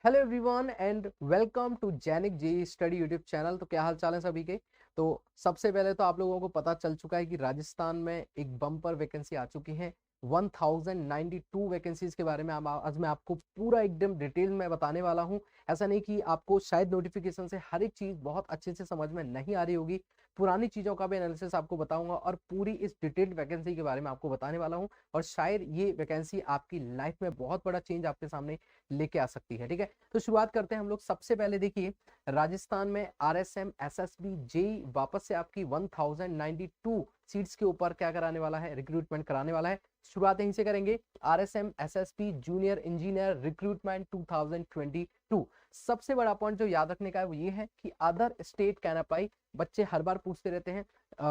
Hello everyone and welcome to Jainik G study YouTube channel. तो क्या हाल चाल है सभी के। तो सबसे पहले तो आप लोगों को पता चल चुका है कि राजस्थान में एक बम्पर वैकेंसी आ चुकी है। 1092 वैकेंसीज के बारे में आज मैं आपको पूरा एकदम डिटेल में बताने वाला हूं। ऐसा नहीं कि आपको शायद नोटिफिकेशन से हर एक चीज बहुत अच्छे से समझ में नहीं आ रही होगी, पुरानी चीजों का भी एनालिसिस आपको बताऊंगा और पूरी इस डिटेल्ड वैकेंसी के बारे में आपको बताने वाला हूं। और शायद ये वैकेंसी आपकी लाइफ में बहुत बड़ा चेंज आपके सामने लेके आ सकती है। ठीक है, तो शुरुआत करते हैं हम लोग। सबसे पहले देखिए, राजस्थान में RSM SSB जेई वापस से आपकी 1092 सीट्स के ऊपर क्या कराने वाला है, रिक्रूटमेंट कराने वाला है। शुरुआत यहीं से करेंगे। RSM SSB junior engineer recruitment 2022। सबसे बड़ा पॉइंट जो याद रखने का है वो ये है कि अदर स्टेट कैन अप्लाई। बच्चे हर बार पूछते रहते हैं,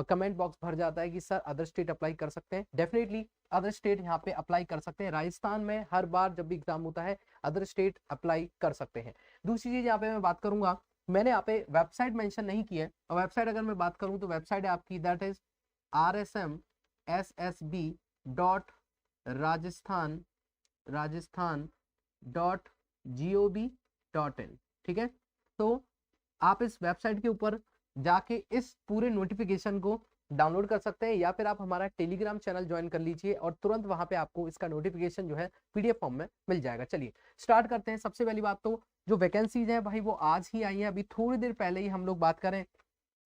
कमेंट बॉक्स भर जाता है कि सर अदर स्टेट अप्लाई कर सकते हैं। डेफिनेटली अदर स्टेट यहाँ पे अप्लाई कर सकते हैं। राजस्थान में हर बार जब भी एग्जाम होता है अदर स्टेट अप्लाई कर सकते हैं। दूसरी चीज यहाँ पे मैं बात करूंगा, मैंने यहाँ पे वेबसाइट मेंशन नहीं की है। और वेबसाइट अगर मैं बात करूं तो वेबसाइट है आपकी, दैट इज rsmssb.राजस्थान .gov.in। ठीक है, तो आप इस वेबसाइट के ऊपर जाके इस पूरे नोटिफिकेशन को डाउनलोड कर सकते हैं, या फिर आप हमारा टेलीग्राम चैनल ज्वाइन कर लीजिए और तुरंत वहां पे आपको इसका नोटिफिकेशन जो है PDF फॉर्म में मिल जाएगा। चलिए स्टार्ट करते हैं। सबसे पहली बात तो जो वैकेंसीज है भाई वो आज ही आई है, अभी थोड़ी देर पहले ही हम लोग बात करें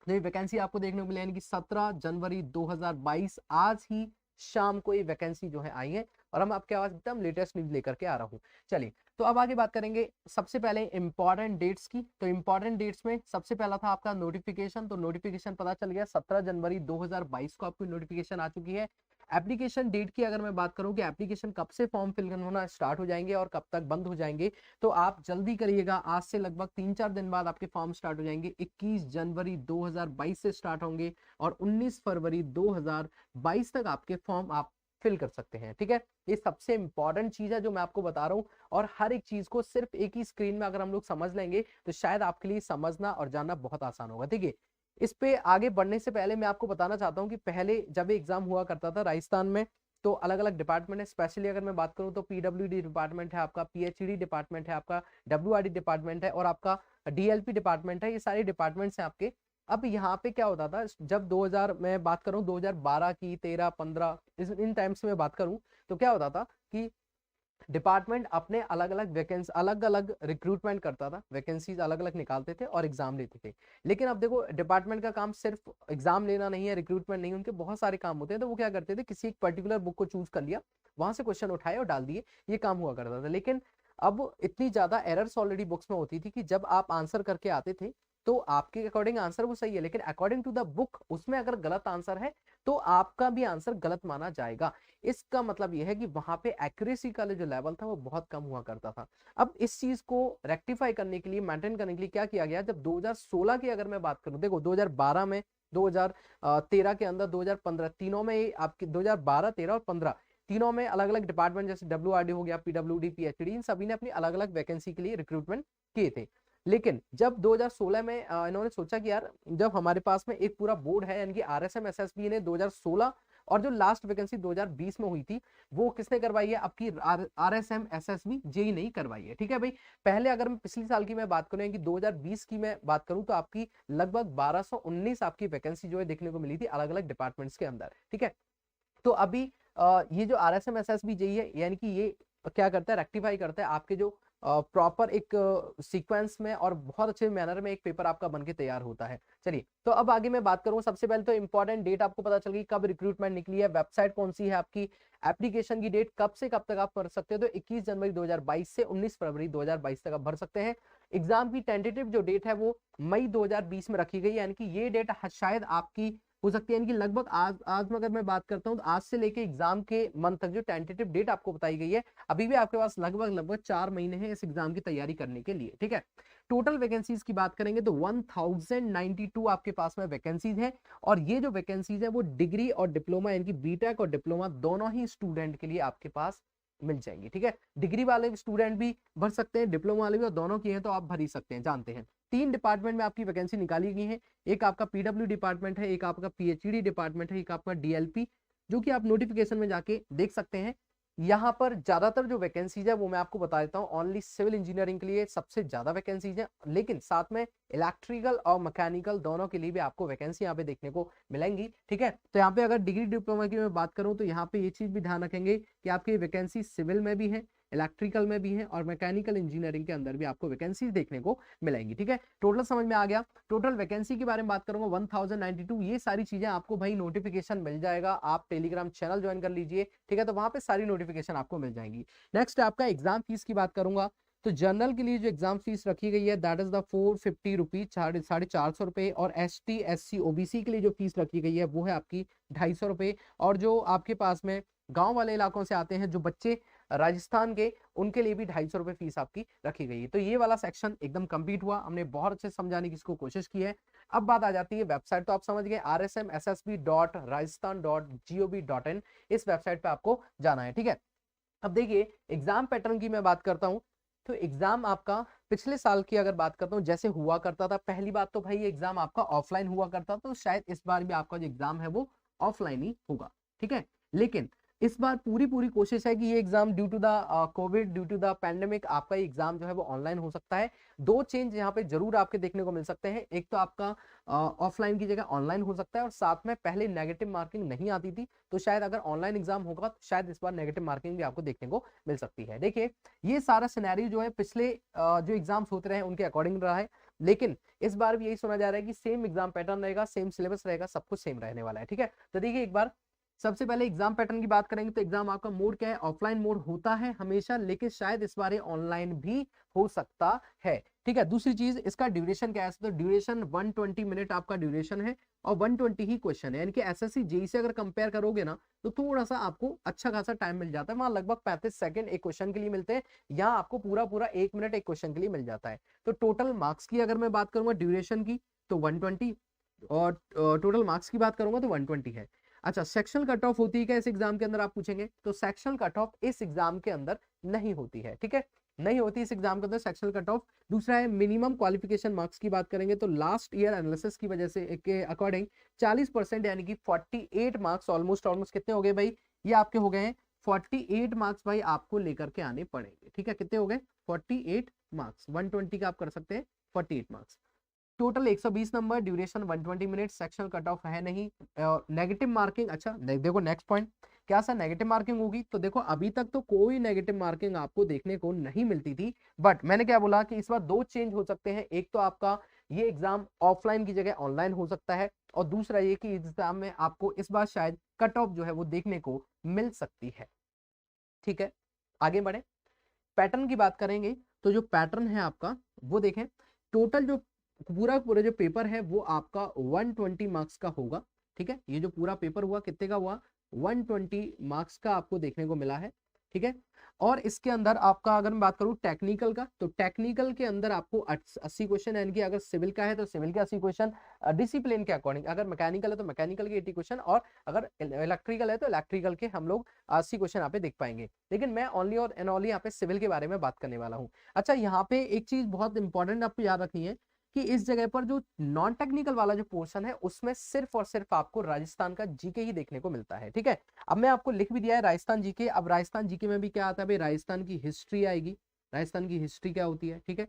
तो ये वैकेंसी आपको देखने को मिली, यानी कि 17 जनवरी 2022 आज ही शाम को ये वैकेंसी जो है आई है। और हम आपके पास एकदम लेटेस्ट न्यूज लेकर के आ रहा हूँ। चलिए तो अब आगे बात करेंगे सबसे पहले इंपॉर्टेंट डेट्स की। तो इंपॉर्टेंट डेट्स में सबसे पहला था आपका नोटिफिकेशन। तो नोटिफिकेशन पता चल गया 17 जनवरी 2022 को आपको नोटिफिकेशन आ चुकी है। एप्लीकेशन डेट की अगर मैं बात करूं कि एप्लीकेशन कब से फॉर्म फिल होना स्टार्ट हो जाएंगे और कब तक बंद हो जाएंगे, तो आप जल्दी करिएगा। आज से लगभग 3-4 दिन बाद आपके फॉर्म स्टार्ट हो जाएंगे। 21 जनवरी 2022 से स्टार्ट होंगे और 19 फरवरी 2022 तक आपके फॉर्म आप फिल कर सकते हैं। ठीक है, ये सबसे इंपॉर्टेंट चीज है जो मैं आपको बता रहा हूँ। और हर एक चीज को सिर्फ एक ही स्क्रीन में अगर हम लोग समझ लेंगे तो शायद आपके लिए समझना और जानना बहुत आसान होगा। ठीक है, इस पे आगे बढ़ने से पहले मैं आपको बताना चाहता हूँ कि पहले जब एग्जाम हुआ करता था राजस्थान में तो अलग अलग डिपार्टमेंट है। स्पेशली अगर मैं बात करूँ तो PWD डिपार्टमेंट है आपका, PhD डिपार्टमेंट है आपका, WRD डिपार्टमेंट है और आपका DLP डिपार्टमेंट है। ये सारे डिपार्टमेंट्स हैं आपके। अब यहाँ पे क्या होता था जब 2000 मैं बात करूँ 2012 की, 13, 15 इन टाइम्स में बात करूँ तो क्या होता था कि डिपार्टमेंट अपने अलग अलग वैकेंसी अलग अलग रिक्रूटमेंट करता था, वैकेंसीज अलग अलग निकालते थे और एग्जाम लेते थे। लेकिन अब देखो डिपार्टमेंट का काम सिर्फ एग्जाम लेना नहीं है, रिक्रूटमेंट नहीं, उनके बहुत सारे काम होते हैं। तो वो क्या करते थे, किसी एक पर्टिकुलर बुक को चूज कर लिया, वहां से क्वेश्चन उठाए और डाल दिए, ये काम हुआ करता था। लेकिन अब इतनी ज्यादा एरर्स ऑलरेडी बुक्स में होती थी कि जब आप आंसर करके आते थे तो आपके अकॉर्डिंग आंसर वो सही है, लेकिन अकॉर्डिंग टू द बुक उसमें अगर गलत आंसर है तो आपका भी आंसर गलत माना जाएगा। इसका मतलब यह है कि वहां पे एक्यूरेसी का जो लेवल था वो बहुत कम हुआ करता था। अब इस चीज को रेक्टिफाई करने के लिए, मेंटेन करने के लिए क्या किया गया, जब 2016 की अगर मैं बात करूं, देखो 2012 में, 2013 के अंदर, 2015 तीनों में आपकी 2012, 13 और 15 तीनों में अलग अलग डिपार्टमेंट जैसे WRD हो गया, PWD, PhD, इन सभी ने अपनी अलग अलग वैकेंसी के लिए रिक्रूटमेंट किए थे। लेकिन जब 2016 में इन्होंने सोचा कि यार जब हमारे पास में एक पूरा बोर्ड है, यानी कि RSM SSB ने 2016 और जो लास्ट वैकेंसी 2020 में हुई थी वो किसने करवाई है, आपकी RSM SSB जेई नहीं करवाई है। ठीक है भाई, पहले अगर मैं पिछले साल की मैं बात करूं कि 2020 की मैं बात करूं तो आपकी लगभग 1219 आपकी वैकेंसी जो है देखने को मिली थी अलग अलग डिपार्टमेंट्स के अंदर। ठीक है, तो अभी ये जो RSM SSB जेई है, यानी कि ये क्या करता है, रेक्टिफाई करता है आपके जो प्रॉपर एक सीक्वेंस में और बहुत अच्छे मैनर में एक पेपर आपका बनके तैयार होता है। चलिए तो अब आगे मैं बात करूं, सबसे पहले तो इंपॉर्टेंट डेट आपको पता चल गई, कब रिक्रूटमेंट निकली है, वेबसाइट कौन सी है आपकी, एप्लीकेशन की डेट कब से कब तक आप भर सकते हो, तो 21 जनवरी 2022 से 19 फरवरी 2022 तक आप भर सकते हैं। एग्जाम की टेंटेटिव जो डेट है वो मई 2020 में रखी गई, यानी कि ये डेट शायद आपकी हो सकती है, यानी कि लगभग आज में अगर मैं बात करता हूं तो आज से लेके एग्जाम के मंथ तक जो टेंटेटिव डेट आपको बताई गई है, अभी भी आपके पास लगभग 4 महीने हैं इस एग्जाम की तैयारी करने के लिए। ठीक है, टोटल वैकेंसीज की बात करेंगे तो 1092 आपके पास में वैकेंसीज है। और ये जो वैकेंसीज है वो डिग्री और डिप्लोमा, यानी कि बीटेक और डिप्लोमा दोनों ही स्टूडेंट के लिए आपके पास मिल जाएंगी। ठीक है, डिग्री वाले स्टूडेंट भी भर सकते हैं, डिप्लोमा वाले भी, और दोनों की हैं तो आप भर ही सकते हैं, जानते हैं। 3 डिपार्टमेंट में आपकी वैकेंसी निकाली गई है, एक आपका PW डिपार्टमेंट है, एक आपका PhD डिपार्टमेंट है, एक आपका DLP, जो कि आप नोटिफिकेशन में जाके देख सकते हैं। यहाँ पर ज्यादातर जो वैकेंसीज है वो मैं आपको बता देता हूँ, ओनली सिविल इंजीनियरिंग के लिए सबसे ज्यादा वैकेंसीज है, लेकिन साथ में इलेक्ट्रिकल और मैकेनिकल दोनों के लिए भी आपको वैकेंसी यहाँ पे देखने को मिलेंगी। ठीक है, तो यहाँ पे अगर डिग्री डिप्लोमा की मैं बात करूँ तो यहाँ पे ये चीज भी ध्यान रखेंगे कि आपकी वैकेंसी सिविल में भी है, इलेक्ट्रिकल में भी है और मैकेनिकल इंजीनियरिंग के अंदर भी आपको वैकेंसी देखने को मिलेंगी। ठीक है, टोटल समझ में आ गया। टोटल वैकेंसी के बारे में बात करूंगा 1092, ये सारी चीजें आपको भाई नोटिफिकेशन मिल जाएगा, आप टेलीग्राम चैनल ज्वाइन कर लीजिए। ठीक है, तो वहां पे सारी नोटिफिकेशन आपको मिल जाएंगी। नेक्स्ट आपका एग्जाम फीस की बात करूंगा, तो जनरल के लिए जो एग्जाम फीस रखी गई है दैट इज द 450 रुपीज, 450 रुपए, और ST SC OBC के लिए जो फीस रखी गई है वो है आपकी 250 रुपए, और जो आपके पास में गांव वाले इलाकों से आते हैं जो बच्चे राजस्थान के, उनके लिए भी 250 रुपए फीस आपकी रखी गई है। तो ये वाला सेक्शन एकदम कंप्लीट हुआ, हमने बहुत अच्छे समझाने की इसको कोशिश की है। अब बात आ जाती है वेबसाइट, तो आप समझ गए rsmssb.rajasthan.gov.in, इस वेबसाइट पे आपको जाना है। ठीक है, अब देखिए एग्जाम पैटर्न की मैं बात करता हूं, तो एग्जाम आपका पिछले साल की अगर बात करता हूं जैसे हुआ करता था, पहली बात तो भाई एग्जाम आपका ऑफलाइन हुआ करता, तो शायद इस बार भी आपका जो एग्जाम है वो ऑफलाइन ही होगा। ठीक है, लेकिन इस बार पूरी पूरी कोशिश है कि ये exam due to the covid, due to the pandemic, आपका एग्जाम जो है वो ऑनलाइन हो सकता है। दो चेंज यहाँ पे जरूर आपके देखने को मिल सकते हैं, एक तो आपका ऑफलाइन की जगह ऑनलाइन हो सकता है, और साथ में पहले नेगेटिव मार्किंग नहीं आती थी, तो शायद अगर ऑनलाइन एग्जाम होगा तो शायद इस बार नेगेटिव मार्किंग भी आपको देखने को मिल सकती है। देखिए ये सारा सिनेरियो जो है पिछले जो एग्जाम्स होते रहे उनके अकॉर्डिंग रहा है, लेकिन इस बार भी यही सुना जा रहा है कि सेम एग्जाम पैटर्न रहेगा, सेम सिलेबस रहेगा, सब कुछ सेम रहने वाला है। ठीक है, तो देखिए एक बार सबसे पहले एग्जाम पैटर्न की बात करेंगे, तो एग्जाम आपका मोड क्या है, ऑफलाइन मोड होता है हमेशा, लेकिन शायद इस बार ऑनलाइन भी हो सकता है। ठीक है, दूसरी चीज इसका ड्यूरेशन क्या है, तो ड्यूरेशन 120 मिनट आपका ड्यूरेशन है, और 120 ही क्वेश्चन है, यानी कि SSC JEE से अगर कंपेयर करोगे ना तो थोड़ा सा आपको अच्छा खासा टाइम मिल जाता है, वहां लगभग 35 सेकंड एक क्वेश्चन के लिए मिलते हैं, यहाँ आपको पूरा पूरा 1 मिनट एक क्वेश्चन के लिए मिल जाता है। तो टोटल मार्क्स की अगर मैं बात करूंगा ड्यूरेशन की तो 120, और टोटल मार्क्स की बात करूंगा तो 120 है। अच्छा, सेक्शनल कट ऑफ होती है क्या इस एग्जाम के अंदर, आप पूछेंगे, तो सेक्शनल कट ऑफ इस एग्जाम के अंदर नहीं होती है। ठीक है, नहीं होती इस एग्जाम के अंदर सेक्शनल कट ऑफ। दूसरा है मिनिमम क्वालिफिकेशन मार्क्स की बात करेंगे, तो लास्ट ईयर एनालिसिस की वजह से के अकॉर्डिंग 40% यानी कि 48 मार्क्स, ऑलमोस्ट कितने हो गए भाई, ये आपके हो गए हैं 48 मार्क्स भाई आपको लेकर के आने पड़ेंगे। ठीक है, कितने हो गए 48 मार्क्स, 120 का आप कर सकते हैं 48 marks, total 120 number, duration 120 minute, sectional cut off है नहीं, नेगेटिव मार्किंग। अच्छा देखो नेक्स्ट पॉइंट क्या सा नेगेटिव मार्किंग होगी, तो देखो अभी तक तो कोई नेगेटिव मार्किंग आपको देखने को नहीं मिलती थी, बट मैंने क्या बोला कि इस बार दो चेंज हो सकते हैं, एक तो आपका ये एग्जाम ऑफलाइन की जगह ऑनलाइन हो सकता है, और दूसरा ये कि एग्जाम में आपको इस बार शायद कट ऑफ जो है वो देखने को मिल सकती है। ठीक है, आगे बढ़े, पैटर्न की बात करेंगे, तो जो पैटर्न है आपका वो देखें, टोटल जो पूरा पूरा जो पेपर है वो आपका 120 मार्क्स का होगा। ठीक है, ये जो पूरा पेपर हुआ कितने का हुआ, 120 मार्क्स का आपको देखने को मिला है। ठीक है, और इसके अंदर आपका अगर मैं बात करूं टेक्निकल का, तो टेक्निकल के अंदर आपको 80 क्वेश्चन, यानी कि अगर सिविल का है तो सिविल के 80 क्वेश्चन, डिसिप्लिन के अकॉर्डिंग, अगर मैकेनिकल है तो मैकेनिकल के 80 क्वेश्चन, और अगर इलेक्ट्रिकल है तो इलेक्ट्रिकल के हम लोग 80 क्वेश्चन यहाँ पे देख पाएंगे, लेकिन मैं ओनली और एंड ओनली यहाँ पे सिविल के बारे में बात करने वाला हूँ। अच्छा, यहाँ पे एक चीज बहुत इंपॉर्टेंट आपको याद रखनी है कि इस जगह पर जो नॉन टेक्निकल वाला जो पोर्शन है उसमें सिर्फ और सिर्फ आपको राजस्थान का जीके ही देखने को मिलता है। ठीक है, अब मैं आपको लिख भी दिया है राजस्थान जीके, अब राजस्थान जीके में भी क्या आता है भाई, राजस्थान की हिस्ट्री आएगी, राजस्थान की हिस्ट्री क्या होती है। ठीक है,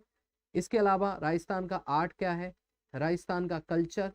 इसके अलावा राजस्थान का आर्ट क्या है, राजस्थान का कल्चर,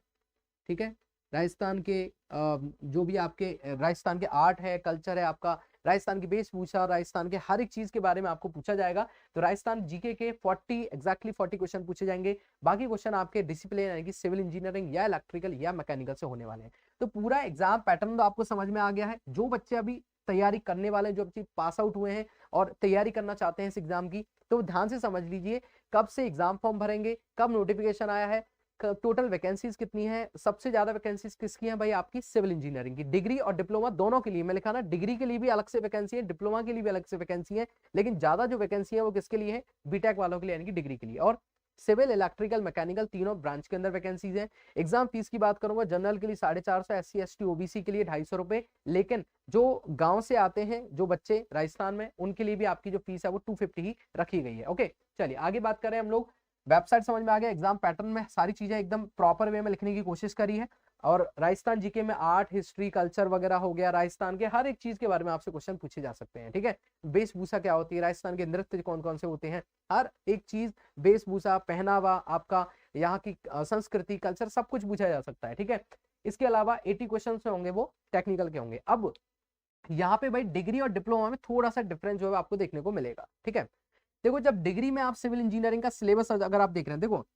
ठीक है, राजस्थान के जो भी आपके राजस्थान के आर्ट है, कल्चर है, आपका राजस्थान की वेशभूषा, राजस्थान के हर एक चीज के बारे में आपको पूछा जाएगा। तो राजस्थान जीके के 40 क्वेश्चन पूछे जाएंगे, बाकी क्वेश्चन आपके डिसिप्लिन यानी कि सिविल इंजीनियरिंग या इलेक्ट्रिकल या मैकेनिकल से होने वाले हैं। तो पूरा एग्जाम पैटर्न तो आपको समझ में आ गया है। जो बच्चे अभी तैयारी करने वाले, जो बच्चे पास आउट हुए हैं और तैयारी करना चाहते हैं इस एग्जाम की, तो ध्यान से समझ लीजिए कब से एग्जाम फॉर्म भरेंगे, कब नोटिफिकेशन आया है, टोटल वैकेंसीज कितनी है, सबसे ज्यादा वैकेंसीज किसकी हैं भाई, आपकी सिविल इंजीनियरिंग की, डिग्री और डिप्लोमा दोनों के लिए। मैं लिखा ना, डिग्री के लिए भी अलग से वैकेंसी है, डिप्लोमा के लिए भी अलग से वैकेंसी है, लेकिन ज्यादा जो वैकेंसी है वो किसके लिए है, बीटेक वालों के लिए, यानी कि डिग्री के लिए। और सिविल, इलेक्ट्रिकल, मैकेनिकल तीनों ब्रांच के अंदर वैकेंसीज हैं। एग्जाम फीस की बात करूंगा, जनरल के लिए 450, SC ST OBC के लिए 250 रुपए, लेकिन जो गांव से आते हैं जो बच्चे राजस्थान में, उनके लिए भी आपकी जो फीस है वो 250 ही रखी गई है। ओके, चलिए आगे बात करें हम लोग। वेबसाइट समझ में आ गया, एग्जाम पैटर्न में सारी चीजें एकदम प्रॉपर वे में लिखने की कोशिश करी है। और राजस्थान जीके में आर्ट, हिस्ट्री, कल्चर वगैरह हो गया, राजस्थान के हर एक चीज के बारे में आपसे क्वेश्चन पूछे जा सकते हैं। ठीक है, वेशभूषा क्या होती है, राजस्थान के नृत्य कौन कौन से होते हैं, हर एक चीज, वेशभूषा, पहनावा, आपका यहाँ की संस्कृति, कल्चर, सब कुछ पूछा जा सकता है। ठीक है, इसके अलावा 80 क्वेश्चन होंगे वो टेक्निकल के होंगे। अब यहाँ पे भाई डिग्री और डिप्लोमा में थोड़ा सा डिफरेंस जो है आपको देखने को मिलेगा। ठीक है, देखो जब डिग्री में आप सिविल इंजीनियरिंग का सिलेबस अगर आप देख रहे हैं, देखो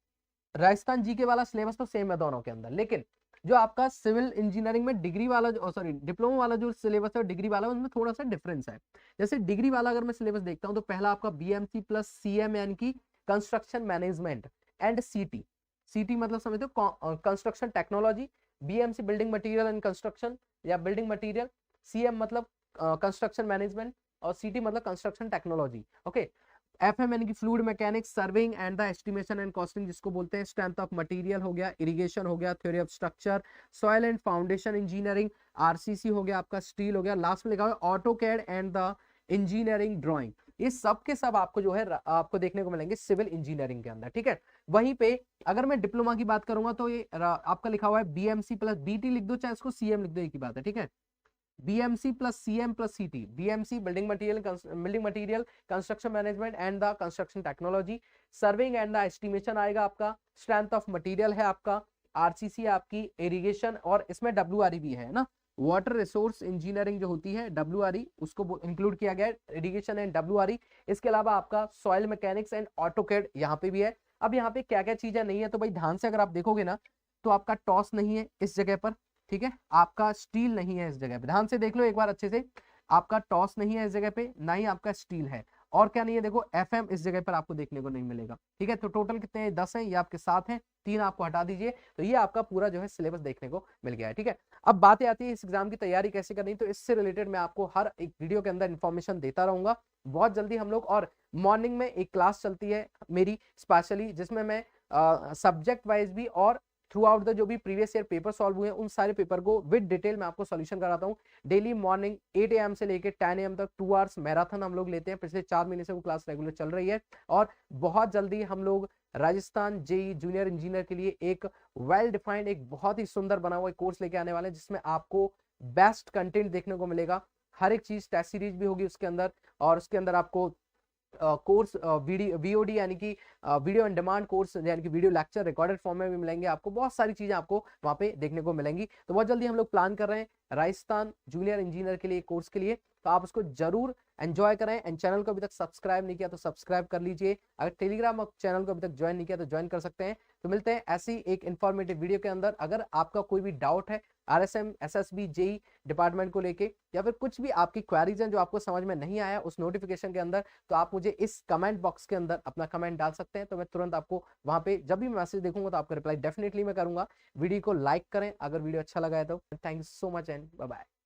राजस्थान जीके वाला सिलेबस तो सेम है दोनों के अंदर, लेकिन जो आपका सिविल इंजीनियरिंग में डिग्री वाला सॉरी डिप्लोमा वाला जो सिलेबस है और डिग्री वाला उनमें थोड़ा सा डिफरेंस है। जैसे डिग्री वाला अगर मैं सिलेबस देखता हूं तो पहला आपका बीएमसी प्लस सीएम यानी कि कंस्ट्रक्शन मैनेजमेंट एंड सीटी, सीटी मतलब समझते हो construction technology, BMC building material and construction या बिल्डिंग मटेरियल, सीएम मतलब कंस्ट्रक्शन मैनेजमेंट और सीटी मतलब कंस्ट्रक्शन टेक्नोलॉजी। ओके, एफएम यानी कि fluid mechanics, serving and the estimation and costing जिसको बोलते हैं, स्ट्रेंथ ऑफ मटेरियल हो गया, इरिगेशन हो गया, theory of structure, soil and foundation engineering, RCC हो गया, आपका स्टील हो गया, लास्ट में लिखा हुआ AutoCAD and the engineering drawing. ये सब के सब आपको जो है आपको देखने को मिलेंगे सिविल इंजीनियरिंग के अंदर। ठीक है, वहीं पे अगर मैं डिप्लोमा की बात करूंगा तो ये आपका लिखा हुआ है बीएमसी प्लस बीटी लिख दो चाहे इसको सीएम लिख दो, एक ही बात है। ठीक है, बीएमसी प्लस सीएम प्लस सीटी, BMC building material construction management and the construction technology, serving and the estimation आएगा आपका, स्ट्रेंथ ऑफ मटेरियल है आपका, आरसीसी आपकी इरिगेशन, और इसमें डब्ल्यूआरई भी है ना, वाटर रिसोर्स इंजीनियरिंग जो होती है डब्ल्यूआरई उसको इंक्लूड किया गया है, इरिगेशन एंड डब्ल्यूआरई। इसके अलावा आपका सॉइल मैकेनिक्स एंड ऑटोकैड यहाँ पे भी है। अब यहाँ पे क्या क्या चीजें नहीं है तो भाई ध्यान से अगर आप देखोगे ना तो आपका टॉस नहीं है इस जगह पर। ठीक है, आपका स्टील नहीं है इस जगह पे, ध्यान से देख लो एक बार अच्छे से, आपका टॉस नहीं है इस जगह पे, ना ही आपका स्टील है, और क्या नहीं है देखो एफएम इस जगह पर आपको देखने को नहीं मिलेगा। ठीक है, तो टोटल कितने हैं, 10 हैं, ये आपके 7 हैं, 3 आपको हटा दीजिए, तो ये आपका पूरा जो है सिलेबस देखने को मिल गया है। ठीक है, अब बातें आती है इस एग्जाम की तैयारी कैसे करनी, तो इससे रिलेटेड मैं आपको हर एक वीडियो के अंदर इन्फॉर्मेशन देता रहूंगा बहुत जल्दी हम लोग। और मॉर्निंग में एक क्लास चलती है मेरी स्पेशली जिसमें मैं सब्जेक्ट वाइज भी और थ्रू आउट द जो भी प्रीवियस ईयर पेपर सॉल्व हुए हैं उन सारे पेपर को विद डिटेल में आपको सॉल्यूशन कराता हूँ। डेली मॉर्निंग 8 AM से लेके 10 AM तक 2 आवर्स मैराथन हम लोग लेते हैं, पिछले 4 महीने से वो क्लास रेगुलर चल रही है। और बहुत जल्दी हम लोग राजस्थान जेई जूनियर इंजीनियर के लिए एक वेल डिफाइंड एक बहुत ही सुंदर बना हुआ कोर्स लेके आने वाले हैं जिसमें आपको बेस्ट कंटेंट देखने को मिलेगा, हर एक चीज टेस्ट सीरीज भी होगी उसके अंदर, और उसके अंदर आपको कोर्स वीओडी यानी कि वीडियो ऑन डिमांड कोर्स यानी कि वीडियो लेक्चर रिकॉर्डेड फॉर्म में भी मिलेंगे आपको, बहुत सारी चीजें आपको वहां पे देखने को मिलेंगी। तो बहुत जल्दी हम लोग प्लान कर रहे हैं राजस्थान जूनियर इंजीनियर के लिए कोर्स के लिए, तो आप उसको जरूर एंजॉय करें। एंड चैनल को अभी तक सब्सक्राइब नहीं किया तो सब्सक्राइब कर लीजिए, अगर टेलीग्राम चैनल को अभी तक ज्वाइन नहीं किया तो ज्वाइन कर सकते हैं। तो मिलते हैं ऐसी एक इन्फॉर्मेटिव वीडियो के अंदर। अगर आपका कोई भी डाउट है आरएसएम एसएसबी जेई डिपार्टमेंट को लेके, या फिर कुछ भी आपकी क्वेरीज हैं जो आपको समझ में नहीं आया उस नोटिफिकेशन के अंदर, तो आप मुझे इस कमेंट बॉक्स के अंदर अपना कमेंट डाल सकते हैं, तो मैं तुरंत आपको वहां पे जब भी मैसेज देखूंगा तो आपका रिप्लाई डेफिनेटली मैं करूंगा। वीडियो को लाइक करें अगर वीडियो अच्छा लगा है तो। Thank you so much and bye bye.